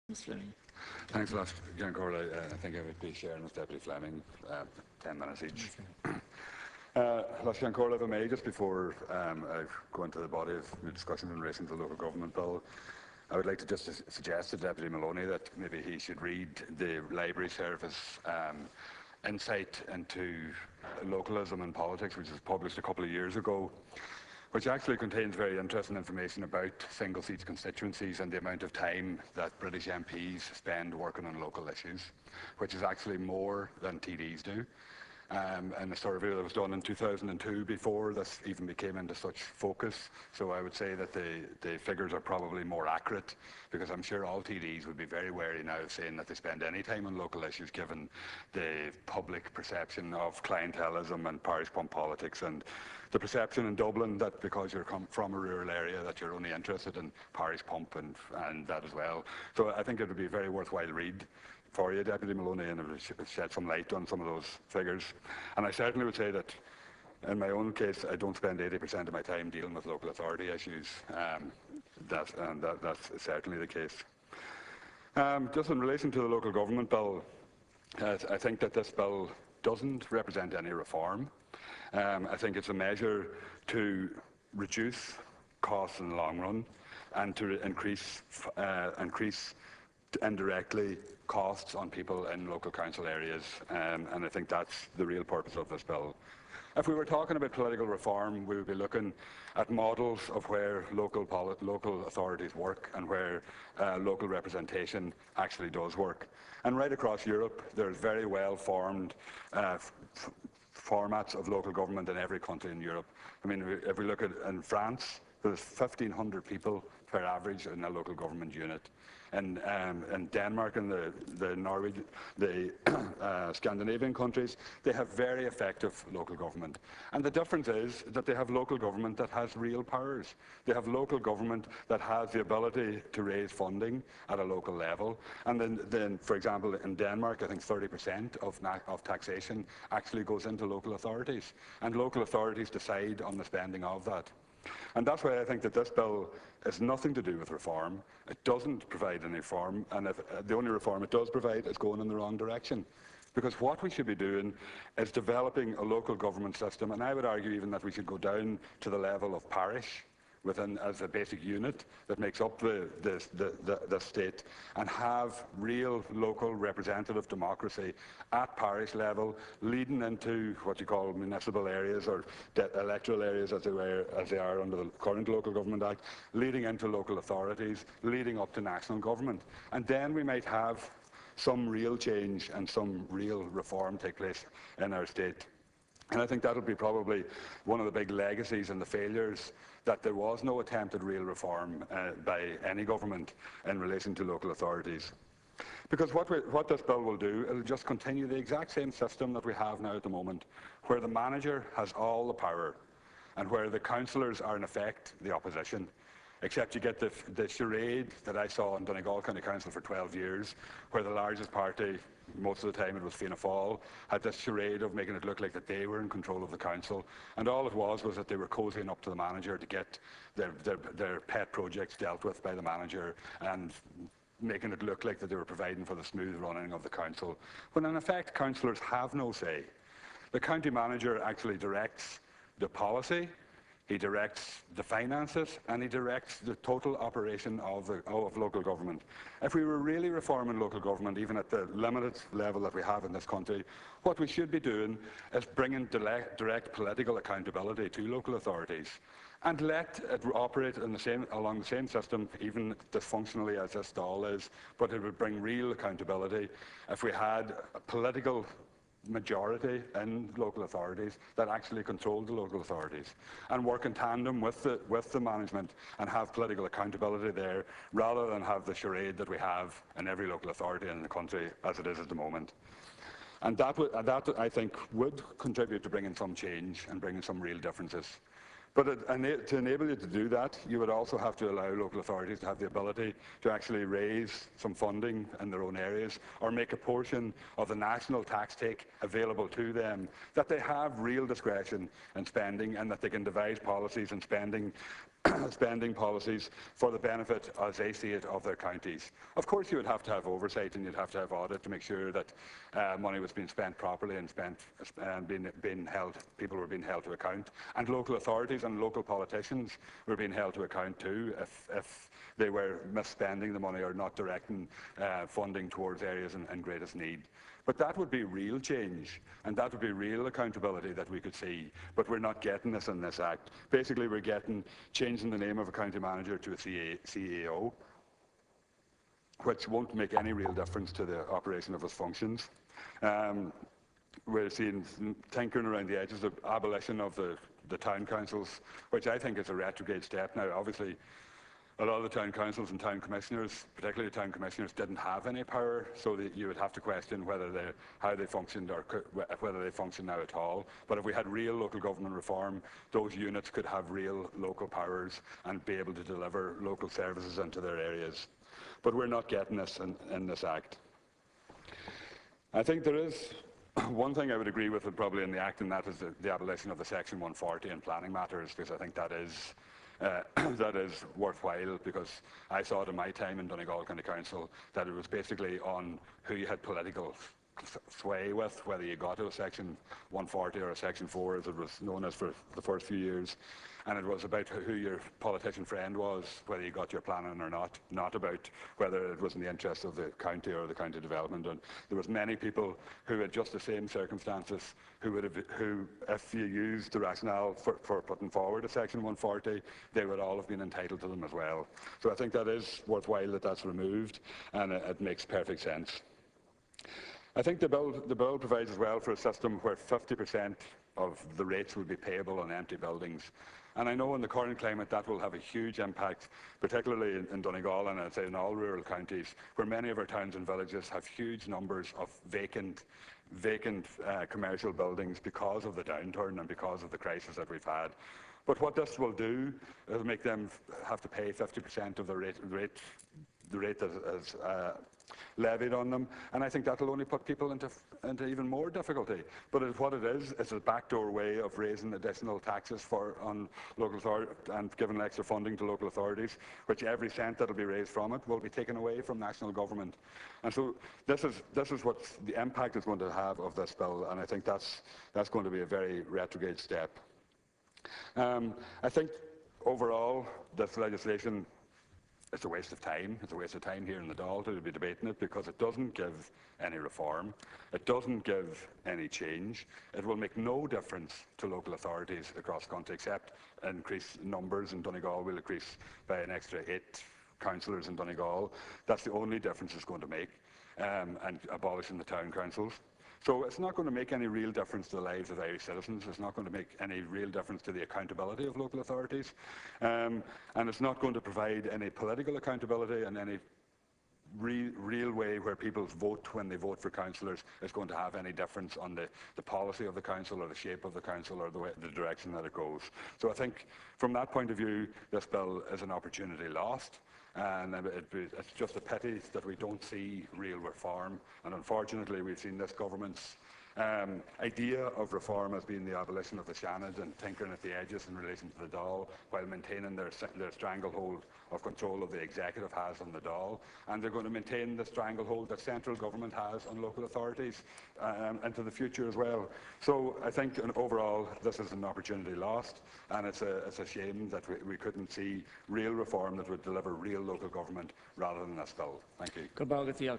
Ms. Fleming. Thanks a lot, John Corley. I think I would be sharing with Deputy Fleming 10 minutes each. John Corley, if I may, just before I go into the body of the discussion in relation to the local government bill, I would like to just suggest to Deputy Maloney that maybe he should read the Library Service insight into localism and politics, which was published a couple of years ago, which actually contains very interesting information about single-seat constituencies and the amount of time that British MPs spend working on local issues, which is actually more than TDs do. And a survey that was done in 2002 before this even became into such focus. So I would say that the figures are probably more accurate, because I'm sure all TDs would be very wary now of saying that they spend any time on local issues, given the public perception of clientelism and parish pump politics, and the perception in Dublin that because you're from a rural area that you're only interested in parish pump and that as well. So I think it would be a very worthwhile read for you, Deputy Maloney, and it would shed some light on some of those figures. And I certainly would say that in my own case, I don't spend 80% of my time dealing with local authority issues. That's certainly the case. Just in relation to the local government bill, I think that this bill doesn't represent any reform. I think it's a measure to reduce costs in the long run and to increase indirectly costs on people in local council areas, and I think that's the real purpose of this bill. If we were talking about political reform, we would be looking at models of where local authorities work and where local representation actually does work. And right across Europe, there's very well-formed formats of local government in every country in Europe. I mean, if we look at in France, there's 1,500 people per average in a local government unit. And in Denmark and the Scandinavian countries, they have very effective local government. And the difference is that they have local government that has real powers. They have local government that has the ability to raise funding at a local level. And then for example, in Denmark, I think 30% of taxation actually goes into local authorities. And local authorities decide on the spending of that. And that's why I think that this bill has nothing to do with reform. It doesn't provide any reform, and if the only reform it does provide is going in the wrong direction. Because what we should be doing is developing a local government system, and I would argue even that we should go down to the level of parish within as a basic unit that makes up the state, and have real local representative democracy at parish level, leading into what you call municipal areas or electoral areas as they are under the current Local Government Act, leading into local authorities, leading up to national government. And then we might have some real change and some real reform take place in our state. And I think that'll be probably one of the big legacies and the failures, that there was no attempt at real reform by any government in relation to local authorities. Because what this bill will do, it'll just continue the exact same system that we have now at the moment, where the manager has all the power and where the councillors are in effect the opposition. Except you get the charade that I saw in Donegal County Council for 12 years, where the largest party, most of the time it was Fianna Fáil, had this charade of making it look like that they were in control of the council. And all it was that they were cozying up to the manager to get their pet projects dealt with by the manager, and making it look like that they were providing for the smooth running of the council, when in effect councillors have no say. The county manager actually directs the policy, he directs the finances, and he directs the total operation of local government. If we were really reforming local government, even at the limited level that we have in this country, what we should be doing is bringing direct political accountability to local authorities, and let it operate along the same system, even dysfunctionally as this stall is, but it would bring real accountability if we had a political majority in local authorities that actually controlled the local authorities, and work in tandem with the management and have political accountability there, rather than have the charade that we have in every local authority in the country as it is at the moment. And that I think would contribute to bringing some change and bringing some real differences. But to enable you to do that, you would also have to allow local authorities to have the ability to actually raise some funding in their own areas, or make a portion of the national tax take available to them, that they have real discretion in spending, and that they can devise policies and spending spending policies for the benefit, as they see it, of their counties. Of course, you would have to have oversight and you'd have to have audit to make sure that money was being spent properly and people were being held to account. And local authorities and local politicians were being held to account too if they were misspending the money or not directing funding towards areas in greatest need. But that would be real change, and that would be real accountability that we could see. But we're not getting this in this Act. Basically, we're getting changing the name of a county manager to a CEO, which won't make any real difference to the operation of his functions. We're seeing tinkering around the edges, the abolition of the town councils, which I think is a retrograde step. Now, obviously, a lot of the town councils and town commissioners, particularly town commissioners, didn't have any power, so that you would have to question how they functioned or whether they function now at all. But if we had real local government reform, those units could have real local powers and be able to deliver local services into their areas. But we're not getting this in this Act. I think there is one thing I would agree with probably in the Act, and that is the abolition of the Section 140 in planning matters, because I think that is worthwhile, because I saw it in my time in Donegal County Council that it was basically on who you had political sway with, whether you got to a Section 140 or a Section 4, as it was known as for the first few years. And it was about who your politician friend was, whether you got your plan in or not about whether it was in the interest of the county or the county development. And there was many people who had just the same circumstances who, if you used the rationale for putting forward a Section 140, they would all have been entitled to them as well. So I think that is worthwhile that that's removed, and it makes perfect sense. I think the bill provides as well for a system where 50% of the rates will be payable on empty buildings. And I know in the current climate that will have a huge impact, particularly in Donegal and I'd say in all rural counties, where many of our towns and villages have huge numbers of vacant commercial buildings because of the downturn and because of the crisis that we've had. But what this will do is make them have to pay 50% of the rate that is levied on them, and I think that will only put people into even more difficulty. But what it is a backdoor way of raising additional taxes on local authorities and giving extra funding to local authorities, which every cent that will be raised from it will be taken away from national government. And so this is what the impact is going to have of this bill, and I think that's going to be a very retrograde step. I think overall this legislation, it's a waste of time. It's a waste of time here in the Dáil to be debating it, because it doesn't give any reform. It doesn't give any change. It will make no difference to local authorities across the country, except increase numbers. In Donegal will increase by an extra 8 councillors in Donegal. That's the only difference it's going to make, and abolishing the town councils. So it's not going to make any real difference to the lives of Irish citizens. It's not going to make any real difference to the accountability of local authorities. And it's not going to provide any political accountability in any real way where people vote when they vote for councillors is going to have any difference on the policy of the council or the shape of the council or the direction that it goes. So I think from that point of view, this bill is an opportunity lost. And it's just a pity that we don't see real reform. And unfortunately, we've seen this government's idea of reform as being the abolition of the Seanad and tinkering at the edges in relation to the Dáil, while maintaining their stranglehold of control of the executive has on the Dáil. And they're going to maintain the stranglehold that central government has on local authorities into the future as well. So I think overall this is an opportunity lost, and it's a shame that we couldn't see real reform that would deliver real local government rather than this bill. Thank you.